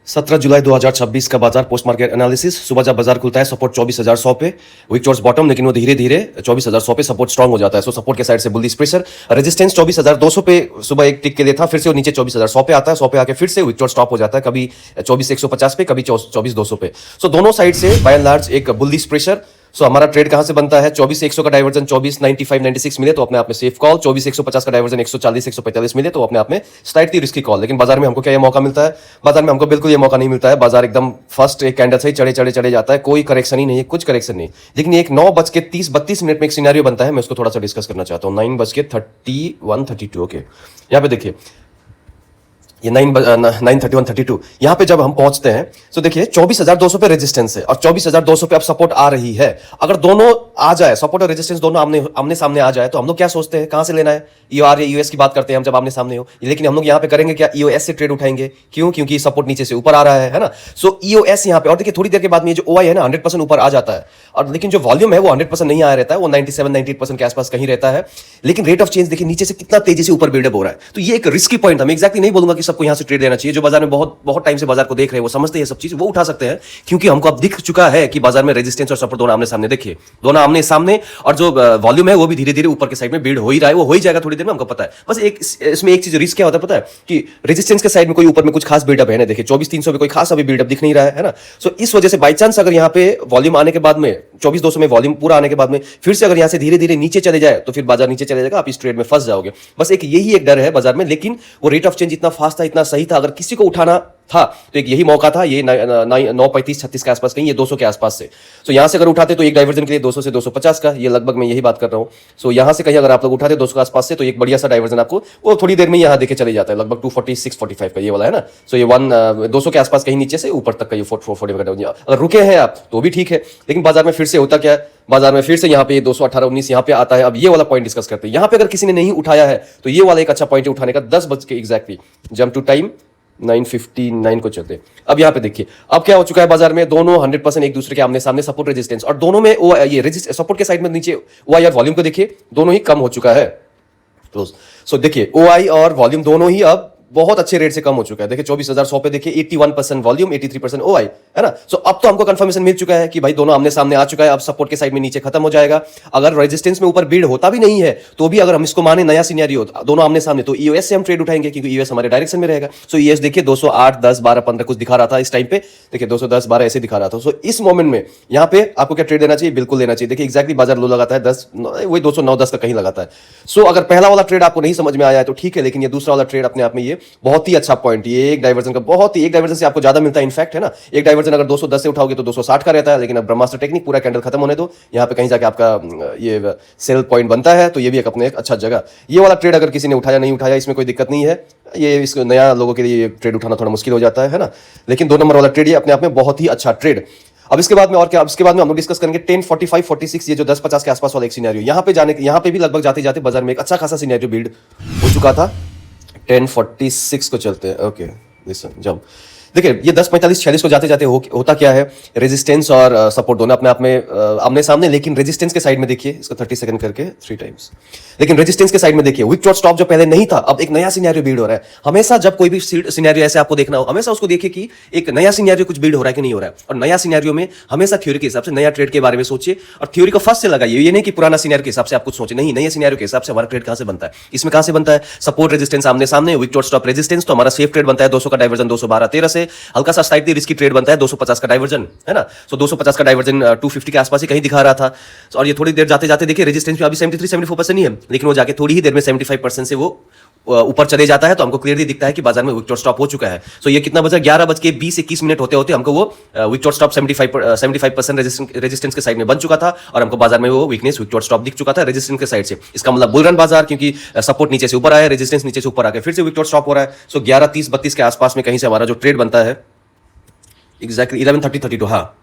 17 जुलाई 2026 का बाजार post market analysis. सुबह जब बाजार खुलता है सपोर्ट 24,100 पे, वीक टॉर्च बॉटम, लेकिन वो धीरे धीरे 24,100 पे सपोर्ट स्ट्रांग हो जाता है। सो सपोर्ट के साइड से बुलिश प्रेशर, रेजिस्टेंस 24,200 पे सुबह एक टिक के लिए था, फिर से वो नीचे 24,100 पे आता है, 100 पे आके फिर से वीक टॉर्च स्टॉप हो जाता है, कभी 24,150 पे, कभी 24,200 पे। सो दोनों साइड से बाय एंड लार्ज एक बुलिश प्रेशर। सो हमारा ट्रेड कहां से बनता है? 24,100 का डाइवर्जन 24,95-96 मिले तो अपने आप में सेफ कॉल, 24,150 का डाइवर्जन 140,145 मिले तो अपने आप में स्लाइटली रिस्की कॉल। लेकिन बाजार में हमको क्या ये मौका मिलता है? बाजार में हमको बिल्कुल ये मौका नहीं मिलता है। बाजार एकदम फर्स्ट एक कैंडल से ही चढ़े जाता है, कोई करेक्शन ही नहीं है, कुछ करेक्शन नहीं। लेकिन एक 9:30-32 में एक सिनेरियो बनता है, मैं उसको थोड़ा सा डिस्कस करना चाहता हूँ। 9:31-32 ओके, यहाँ पे देखिए ये 9:31-32 यहाँ पे जब हम पहुंचते हैं तो देखिए 24,200 पे रेजिस्टेंस है और 24,200 पे अब सपोर्ट आ रही है। अगर दोनों आ जाए, सपोर्ट और रेजिस्टेंस दोनों आमने सामने आ जाए, तो हम लोग क्या सोचते हैं कहां से लेना है? ईओआर या यूएस की बात करते हैं हम जब आमने सामने हो। लेकिन हम लोग यहाँ पे करेंगे क्या? ईओएस से ट्रेड उठाएंगे। क्यों? क्योंकि सपोर्ट नीचे से ऊपर आ रहा है ना। सो ईओएस यहाँ पे, और देखिए थोड़ी देर के बाद में जो ओआई है ना 100% ऊपर आ जाता है, और लेकिन जो वॉल्यूम है वो 100% नहीं आया रहता है, वो 97-98% के आसपास कहीं रहता है। लेकिन रेट ऑफ चेंज देखिए नीचे से कितना तेजी से ऊपर बिल्डअप हो रहा है। तो ये एक रिस्की पॉइंट है। मैं एक्जैक्टली नहीं बोलूंगा कि सबको यहाँ से ट्रेड लेना चाहिए। जो बाजार में बहुत टाइम से बाजार को देख रहे हैं, वो समझते हैं सब चीज, वो उठा सकते हैं, क्योंकि हमको अब दिख चुका है कि बाजार में रेजिस्टेंस और सपोर्ट दोनों आमने सामने देखिए, दोनों आमने सामने, और जो वॉल्यूम है वो भी धीरे धीरे ऊपर के साइड में बिल्ड हो ही रहा है, वो हो ही जाएगा थोड़ी देर में, हमको पता है। बस एक इसमें एक चीज रिस्क क्या होता है पता है? कि रेजिस्टेंस के साइड में कोई ऊपर में कुछ खास बिल्डअप है ना, देखिए 24,300 पे कोई खास अभी बिल्डअप दिख नहीं रहा है ना। सो इस वजह से बाई चांस अगर यहाँ पे वॉल्यूम आने के बाद में 24,200 में वॉल्यूम पूरा आने के बाद में फिर से अगर यहाँ से धीरे धीरे नीचे चले जाए तो फिर बाजार नीचे चले जाएगा, आप इस ट्रेड में फंस जाओगे। बस एक यही एक डर है बाजार में। लेकिन वो रेट ऑफ चेंज इतना फास्ट था, इतना सही था, अगर किसी को उठाना था तो एक यही मौका था। ये 9:35-36 के आसपास कहीं, ये 200 के आसपास से। सो यहां से अगर उठाते तो एक डाइवर्जन के लिए 200 से 250 का, ये लगभग मैं यही बात कर रहा हूं। सो यहां से कहीं अगर आप लोग उठाते 200 के आसपास से, तो एक बढ़िया सा डाइवर्जन आपको वो थोड़ी देर में यहां देके चले जाता है, लगभग 246-45 का ये वाला है ना। सो ये 200 के आसपास कहीं नीचे से ऊपर तक का ये 440 का डाइवर्जन, अगर रुके हैं आप तो भी ठीक है। लेकिन बाजार में फिर से होता क्या है? बाजार में फिर से यहाँ पे 218-19 यहाँ पे आता है। अब ये वाला पॉइंट डिस्कस करते हैं। यहाँ पे अगर किसी ने नहीं उठाया है तो ये वाला एक अच्छा पॉइंट है उठाने का। 10 बज के एग्जैक्टली जंप टू टाइम 9:59 को चलते। अब यहाँ पे देखिए अब क्या हो चुका है बाजार में, दोनों 100% एक दूसरे के आमने सामने, सपोर्ट रेजिस्टेंस, और दोनों में वो ये सपोर्ट के साइड में नीचे ओआई और वॉल्यूम को देखिए, दोनों ही कम हो चुका है। सो देखिए ओआई और वॉल्यूम दोनों ही अब बहुत अच्छे रेट से कम हो चुका है। देखिए 24,100 पे देखिए 81% वॉल्यूम, 83% ओआई, है ना। सो अब तो हमको कंफर्मेशन मिल चुका है कि भाई दोनों आमने सामने आ चुका है। अब सपोर्ट के साइड में नीचे खत्म हो जाएगा। अगर रेजिस्टेंस में ऊपर बिल्ड होता भी नहीं है तो भी अगर हम इसको माने नया सिनेरियो दोनों आमने सामने, तो ईओएस से हम ट्रेड उठाएंगे, क्योंकि ईओएस हमारे डायरेक्शन में रहेगा। सो ईओएस देखिए 208, 10, 12, 15 कुछ दिखा रहा था इस टाइम पे, देखिए 210, 12 ऐसे दिखा रहा था। सो इस मोमेंट में यहाँ पे आपको क्या ट्रेड लेना चाहिए? बिल्कुल लेना चाहिए। देखिए एक्जैक्टली बाजार लो लगाता है 10, वही 209-10 का कहीं लगाता है। सो अगर पहला वाला ट्रेड आपको नहीं समझ में आया है तो ठीक है, लेकिन ये दूसरा वाला ट्रेड अपने आप में ये बहुत ही अच्छा पॉइंट, ये एक डाइवर्जन का बहुत ही, एक डाइवर्जन से आपको ज्यादा मिलता है इनफैक्ट, है ना। एक डाइवर्जन अगर 210 से उठाओगे तो 260 का रहता है, लेकिन अब ब्रह्मास्त्र टेक्निक पूरा कैंडल खत्म होने दो, यहाँ पे कहीं जाके आपका ये सेल पॉइंट बनता है, तो ये भी एक अपने एक अच्छा जगह। ये वाला ट्रेड अगर किसी ने उठाया नहीं उठाया इसमें कोई दिक्कत नहीं है, ये इसको नया लोगों के लिए ट्रेड उठाना थोड़ा मुश्किल हो जाता है ना। लेकिन 2 नंबर वाला ट्रेड ये अपने आप में बहुत ही अच्छा ट्रेड। अब इसके बाद में और क्या? अब इसके बाद में हम लोग डिस्कस करेंगे 10:45-46, ये जो 10:50 के आसपास वाला एक सिनेरियो, यहाँ पे जाने, यहाँ पे भी लगभग जाते जाते बाजार में एक अच्छा खासा सिनेरियो बिल्ड हो चुका था। 10:46 को चलते हैं, ओके लिसन जंप। देखिए ये 10:45-46 को जाते जाते होता क्या है? रेजिस्टेंस और सपोर्ट दोनों अपने आप में आमने सामने, लेकिन रेजिस्टेंस के साइड में देखिए, इसको 30 सेकंड करके 3 टाइम्स, लेकिन रेजिस्टेंस के साइड में देखिए वीक टॉर्च स्टॉप जो पहले नहीं था, अब एक नया सिनेरियो बिल्ड हो रहा है। हमेशा जब कोई भी सिनेरियो ऐसे आपको देखना हो, हमेशा उसको देखिए कि एक नया सिनेरियो कुछ बिल्ड हो रहा है कि नहीं हो रहा है। और नया सिनेरियो में हमेशा थ्योरी के हिसाब से नया ट्रेड के बारे में सोचिए, और थ्योरी को फर्स्ट से लगाइए। ये नहीं कि पुराना सिनेरियो के हिसाब से आप कुछ सोचे, नहीं, नए सिनेरियो के हिसाब से हमारा ट्रेड कहां से बनता है। इसमें कहां से बनता है? सपोर्ट रेजिस्टेंस आमने सामने, वीक टॉर्च स्टॉप रेजिस्टेंस, तो हमारा सेफ ट्रेड बनता है 200 का डाइवर्जन 212-13 से, हल्का सा रिस्की ट्रेड बनता है 250 का डाइवर्जन, है ना। सो 250 का डाइवर्जन 250 के आसपास ही कहीं दिखा रहा था। और ये थोड़ी देर जाते जाते देखिए रेजिस्टेंस पे अभी 73-74% ही है, लेकिन वो जाके थोड़ी ही देर में 75% से वो ऊपर चले जाता है, तो हमको क्लियरली दिखता है कि बाजार में विक टॉर्च स्टॉप हो चुका है। सो ये कितना बजा? 11:20-21 होते होते हमको वो विक टॉर्च स्टॉप 75% रेजिस्टेंस के साइड में बन चुका था, और हमको बाजार में वो वीकनेस विक टॉर्च स्टॉप दिख चुका था रेजिस्टेंस के साइड से। इसका मतलब बुल रन बाजार, क्योंकि सपोर्ट नीचे से ऊपर आया, रेजिस्टेंस नीचे से ऊपर आके फिर से विक टॉर्च स्टॉप हो रहा है। सो 11:30-32 के आसपास में कहीं से हमारा जो ट्रेड बनता है एग्जैक्टली 11:30-32, हाँ।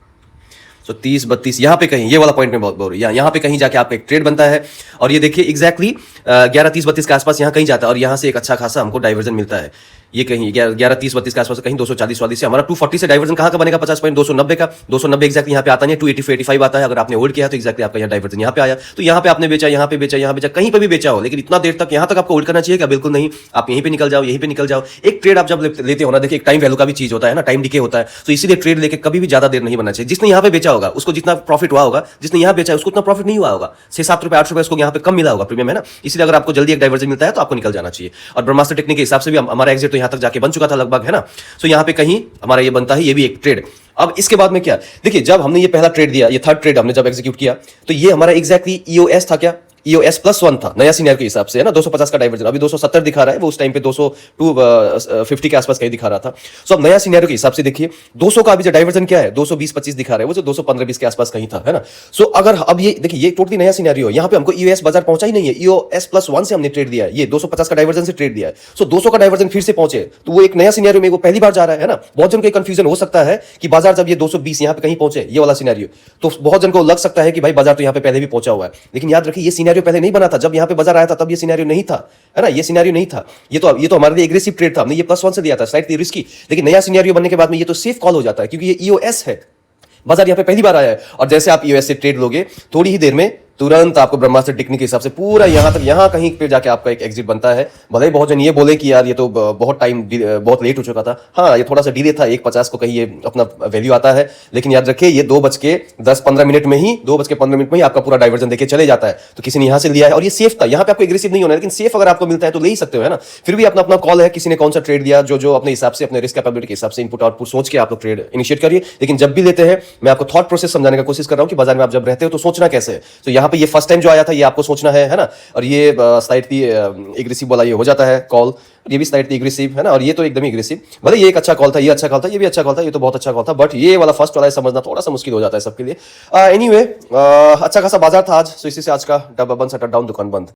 सो 30-32 यहाँ पे कहीं, ये वाला पॉइंट में बहुत बोल रही है, यहाँ पे कहीं जाके आपका एक ट्रेड बनता है। और ये देखिए एग्जैक्टली 11:30-32 के आसपास यहाँ कहीं जाता है, और यहाँ से एक अच्छा खासा हमको डाइवर्जन मिलता है। ये कहीं 11:30-32 के आसपास, कहीं 240 से हमारा 240 से डाइवर्जन कहाँ का बनेगा 50 पॉइंट, 290 का। 290 एग्जैक्टली यहाँ पे आता नहीं है, 285 आता है। अगर आपने होल्ड किया है तो एग्जैक्टली आपका यहाँ डाइवर्जन यहाँ पे आया, तो यहाँ पे आपने बेचा, यहाँ पे बेचा, यहाँ बेचा, कहीं पे भी बेचा हो, लेकिन इतना देर तक यहाँ तक आपको होल्ड करना चाहिए क्या? बिल्कुल नहीं। आप यहीं पे निकल जाओ, यहीं पे निकल जाओ। एक ट्रेड आप जब लेते हो ना, देखिए एक टाइम वैल्यू का भी चीज होता है ना, टाइम डिके होता है, तो इसीलिए ट्रेड लेके कभी भी ज्यादा देर नहीं बनना चाहिए। जिसने यहाँ पे बेचा होगा उसको जितना प्रॉफिट हुआ होगा, जिसने यहाँ बेचा है उसको उतना प्रॉफिट नहीं हुआ होगा, 6-7 रुपए 8 रुपए उसको यहाँ पे कम मिला होगा प्रीमियम, है ना। इसलिए अगर आपको जल्दी एक डाइवर्जन मिलता है तो आपको निकल जाना चाहिए। और ब्रह्मास्त्र टेक्निक के हिसाब से भी हमारा एग्जिट तो यहाँ तक जाके बन चुका था लगभग, है ना। सो यहाँ पे कहीं हमारा ये बनता है, ये भी एक ट्रेड। अब इसके बाद में क्या, देखिए जब हमने ये पहला ट्रेड दिया, ये थर्ड ट्रेड हमने जब एग्जीक्यूट किया, तो ये हमारा एग्जैक्टली ईओएस था क्या, ईओएस +1 था नया सीनियर के हिसाब से, है ना। 250 का डाइवर्जन, अभी 270 दिखा रहा है, वो उस टाइम पे 250 के आसपास कहीं दिखा रहा था। सो अब नया सीनियर के हिसाब से देखिए 200 का अभी जो डाइवर्जन क्या है, 220-25 दिखा रहा है, वो जो 215-20 के आसपास कहीं था, है ना। सो अगर अब ये देखिए, ये टोटली नया सीनियर है, यहाँ पे हमको ईओएस बाजार पहुंचा ही नहीं है, ईओएस +1 से हमने ट्रेड दिया है, ये 250 का डाइवर्जन से ट्रेड दिया है। सो 200 का डाइवर्जन फिर से पहुंचे, तो वो एक नया सीनियर में वो पहली बार जा रहा है ना। बहुत जन को कंफ्यूजन हो सकता है कि बाजार जब ये 220 यहाँ पे कहीं पहुंचे, ये वाला सीनियर, तो बहुत जन को लग सकता है कि भाई बाजार तो यहाँ पे पहले भी पहुंचा हुआ है, लेकिन याद रखिए ये सीनियर पहले नहीं बना था। जब यहाँ पे बाजार आया था तब ये सिनेरियो नहीं था, है ना, ये सिनेरियो नहीं था। ये तो हमारे लिए एग्रेसिव ट्रेड था, हमने ये +1 से दिया था, स्लाइटली रिस्की। लेकिन नया सिनेरियो बनने के बाद में ये तो सेफ कॉल हो जाता है, क्योंकि ये ईओएस है, बाजार यहाँ पे पहली बार आया है। और जैसे आप ईओएस से ट्रेड लोगे, थोड़ी ही देर में तुरंत आपको ब्रह्मास्त्र टेक्निक के हिसाब से पूरा यहां तक, यहां कहीं पे जाके आपका एक एग्जिट बनता है। भले ही बहुत जन ये बोले कि यार ये तो बहुत टाइम, बहुत लेट हो चुका था। हाँ, ये थोड़ा सा डिले था, 1:50 को कहीं ये अपना वैल्यू आता है, लेकिन याद रखिए ये 2:10-15 मिनट में ही, 2:15 मिनट में ही आपका पूरा डाइवर्जन देके चले जाता है। तो किसी ने यहां से लिया है और ये सेफ था, यहां पे आपको एग्रेसिव नहीं होना है, लेकिन सेफ अगर आपको मिलता है तो ले ही सकते हो, है ना। फिर भी अपना अपना कॉल है, किसी ने कौन सा ट्रेड दिया, जो अपने हिसाब से, अपने रिस्क कैपेबिलिटी के हिसाब से इनपुट आउटपुट सोच के आप लोग ट्रेड इनिशिएट करिए। लेकिन जब भी लेते हैं, मैं आपको थॉट प्रोसेस समझाने का कोशिश कर रहा हूं कि बाजार में आप जब रहते हो तो सोचना कैसे है। तो यहाँ पे ये फर्स्ट टाइम जो आया था, ये आपको सोचना है ना। और ये स्लाइटली एग्रेसिव वाला ये हो जाता है कॉल, ये भी स्लाइटली एग्रेसिव, है ना। और ये तो एकदम एग्रेसिव, भले ये एक अच्छा कॉल था, ये अच्छा कॉल था, ये भी अच्छा कॉल था, ये तो बहुत अच्छा कॉल था, बट ये वाला फर्स्ट वाला समझना थोड़ा सा मुश्किल हो जाता है सबके लिए। एनीवे, अच्छा खासा बाजार था आज, तो इसी से आज का डबल बन, शटर डाउन, दुकान बंद।